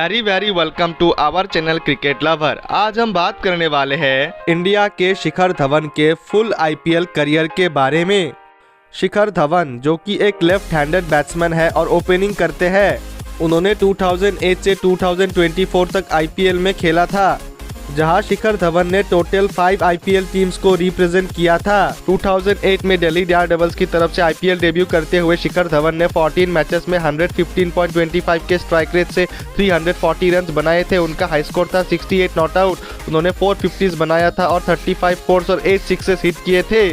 Very welcome to our channel cricket lover. आज हम बात करने वाले हैं इंडिया के शिखर धवन के फुल आईपीएल करियर के बारे में। शिखर धवन जो कि एक लेफ्ट हैंडेड बैट्समैन है और ओपनिंग करते हैं। उन्होंने 2008 से 2024 तक आईपीएल में खेला था, जहां शिखर धवन ने टोटल 5 आईपीएल टीम्स को रिप्रेजेंट किया था। 2008 में दिल्ली डेयरडेविल्स की तरफ से आईपीएल डेब्यू करते हुए शिखर धवन ने 14 मैचेस में 115.25 के स्ट्राइक रेट से 340 रन बनाए थे। उनका हाई स्कोर था 68 नॉट आउट। उन्होंने 450 बनाया था और 35 फोर्स और 8 सिक्सेस हिट किए थे।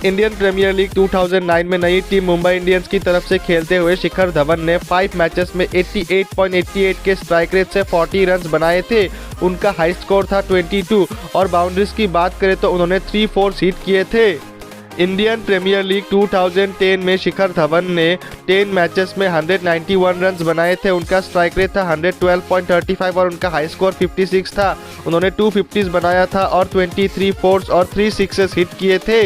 इंडियन प्रीमियर लीग 2009 में नई टीम मुंबई इंडियंस की तरफ से खेलते हुए शिखर धवन ने 5 मैचेस में 88.88 के स्ट्राइक रेट से 40 रन बनाए थे। उनका हाई स्कोर था 22 और बाउंड्रीज की बात करें तो उन्होंने 3 फोर्स हिट किए थे। इंडियन प्रीमियर लीग 2010 में शिखर धवन ने 10 मैचेस में 191 रन बनाए थे। उनका स्ट्राइक रेट था 112.35 और उनका हाई स्कोर 56 था। उन्होंने 250 बनाया था और 23 फोर्स और 3 सिक्सेस हिट किए थे।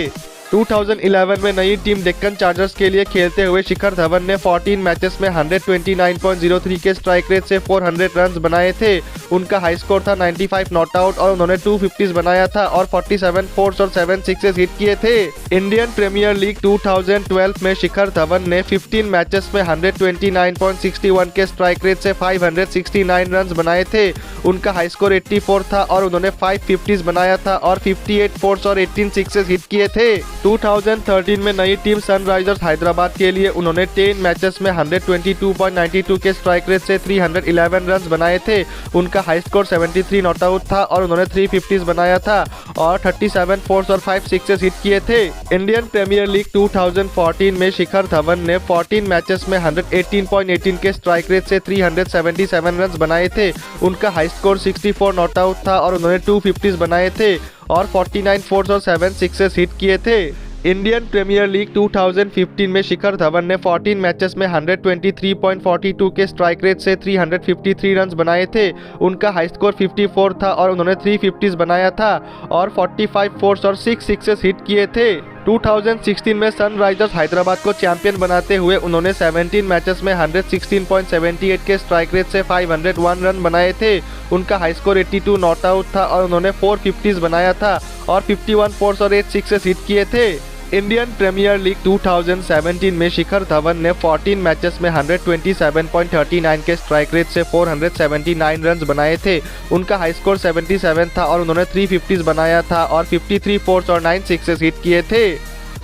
2011 में नई टीम डेक्कन चार्जर्स के लिए खेलते हुए शिखर धवन ने 14 मैचेस में 129.03 के स्ट्राइक रेट से 400 रन बनाए थे। उनका हाई स्कोर था 95 नॉट आउट और उन्होंने 250 बनाया था और 47 फोर्स और 7 सिक्सेस हिट किए थे। इंडियन प्रीमियर लीग 2012 में शिखर धवन ने 15 मैचेस में 129.61 के स्ट्राइक रेट से 569 रन बनाए थे। उनका हाई स्कोर 84 था और उन्होंने 550 बनाया था और 58 फोर्स और 18 सिक्सेस हिट किए थे। 2013 में नई टीम सनराइजर्स हैदराबाद के लिए उन्होंने 10 मैचेस में 122.92 के स्ट्राइक रेट से 311 रन बनाए थे। उनका हाई स्कोर 73 नॉट आउट था और उन्होंने 350 बनाया था और 37 फोर्स और 5 सिक्सेस हिट किए थे। इंडियन प्रीमियर लीग 2014 में शिखर धवन ने 14 मैचेस में 118.18 के स्ट्राइक रेट से 377 रन बनाए थे। उनका हाई स्कोर 64 नॉट आउट था और उन्होंने 250 बनाए थे और 49 फोर्स और 7 सिक्सेस हिट किए थे। इंडियन प्रीमियर लीग 2015 में शिखर धवन ने 14 मैचेस में 123.42 के स्ट्राइक रेट से 353 रन बनाए थे। उनका हाई स्कोर 54 था और उन्होंने 350 बनाया था और 45 फोर्स और 6 सिक्सेस हिट किए थे। 2016 में सनराइजर्स हैदराबाद को चैंपियन बनाते हुए उन्होंने 17 मैचेस में 116.78 के स्ट्राइक रेट से 501 रन बनाए थे। उनका हाई स्कोर 82 नॉट आउट था और उन्होंने 450 बनाया था और 51 फोर्स और 8 सिक्सेस हिट किए थे। इंडियन प्रीमियर लीग 2017 में शिखर धवन ने 14 मैचेस में 127.39 के स्ट्राइक रेट से 479 रन बनाए थे। उनका हाई स्कोर 77 था और उन्होंने 350 बनाया था और 53 फोर्स और 9 सिक्सेस हिट किए थे।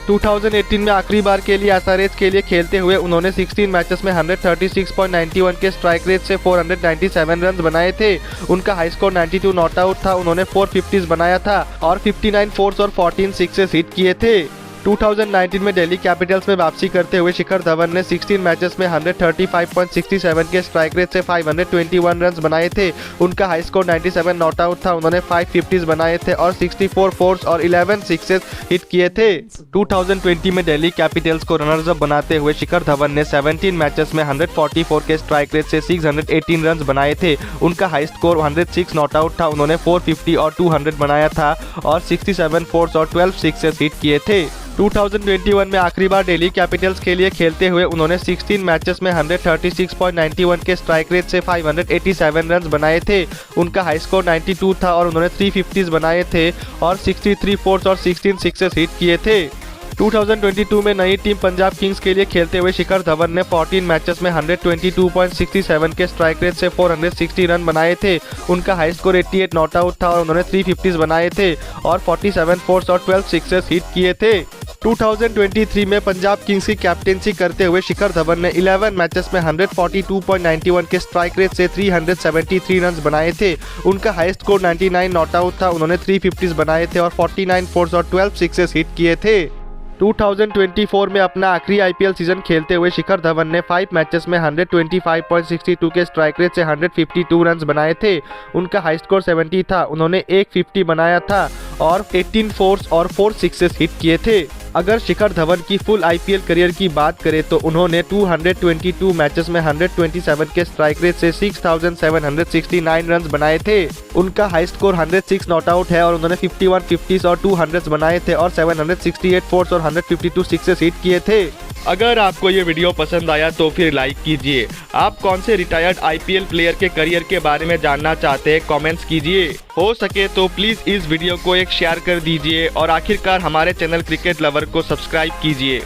2018 में आखिरी बार के लिए एसआरएच के लिए खेलते हुए उन्होंने 16 मैचेस में 136.91 के स्ट्राइक रेट से 497 रन बनाए थे। उनका हाई स्कोर 92 नॉट आउट था। उन्होंने 450 बनाया था और 59 फोर्स और 14 सिक्सेस हिट किए थे। 2019 में दिल्ली कैपिटल्स में वापसी करते हुए शिखर धवन ने 16 मैचेस में 135.67 के स्ट्राइक रेट से 521 रन बनाए थे। उनका हाई स्कोर 97 नॉट आउट था। उन्होंने 550 बनाए थे और 64 फोर्स और 11 सिक्सेस हिट किए थे। 2020 में दिल्ली कैपिटल्स को रनर्स अप बनाते हुए शिखर धवन ने 17 मैचेस में 144 के स्ट्राइक रेट से 618 रन बनाए थे। उनका हाई स्कोर 106 नॉट आउट था। उन्होंने 450 और 200 बनाया था और 67 फोर्स और 12 सिक्सेस हिट किए थे। 2021 में आखिरी बार दिल्ली कैपिटल्स के लिए खेलते हुए उन्होंने 16 मैचेस में 136.91 के स्ट्राइक रेट से 587 रन बनाए थे। उनका हाई स्कोर 92 था और उन्होंने 350 बनाए थे और 63 फोर्स और 16 सिक्सेस हिट किए थे। 2022 में नई टीम पंजाब किंग्स के लिए खेलते हुए शिखर धवन ने 14 मैचेस में 122.67 के स्ट्राइक रेट से 460 रन बनाए थे। उनका हाई स्कोर 88 नॉट आउट था और उन्होंने 350 बनाए थे और 47 फोर्स और 12 सिक्सेस हिट किए थे। 2023 में पंजाब किंग्स की कैप्टेंसी करते हुए शिखर धवन ने 11 मैचेस में 142.91 के स्ट्राइक रेट से 373 रन बनाए थे। उनका हाई स्कोर 99 नॉट आउट था। उन्होंने 350 बनाए थे और 49 फोर्स और 12 सिक्सेस हिट किए थे। 2024 में अपना आखिरी आईपीएल सीजन खेलते हुए शिखर धवन ने 5 मैचेस में 125.62 के स्ट्राइक रेट से 152 रन बनाए थे। उनका हाई स्कोर 70 था। उन्होंने 150 बनाया था और 18 फोर्स और 4 सिक्सेस हिट किए थे। अगर शिखर धवन की फुल आईपीएल करियर की बात करें तो उन्होंने 222 मैचेस में 127 के स्ट्राइक रेट से 6,769 रन बनाए थे। उनका हाई स्कोर 106 नॉट आउट है और उन्होंने 51 50 और 200 बनाए थे और 768 फोर्स और 152 सिक्सेस हिट किए थे। अगर आपको ये वीडियो पसंद आया तो फिर लाइक कीजिए। आप कौन से रिटायर्ड आईपीएल प्लेयर के करियर के बारे में जानना चाहते हैं, कमेंट्स कीजिए। हो सके तो प्लीज़ इस वीडियो को एक शेयर कर दीजिए और आखिरकार हमारे चैनल क्रिकेट लवर को सब्सक्राइब कीजिए।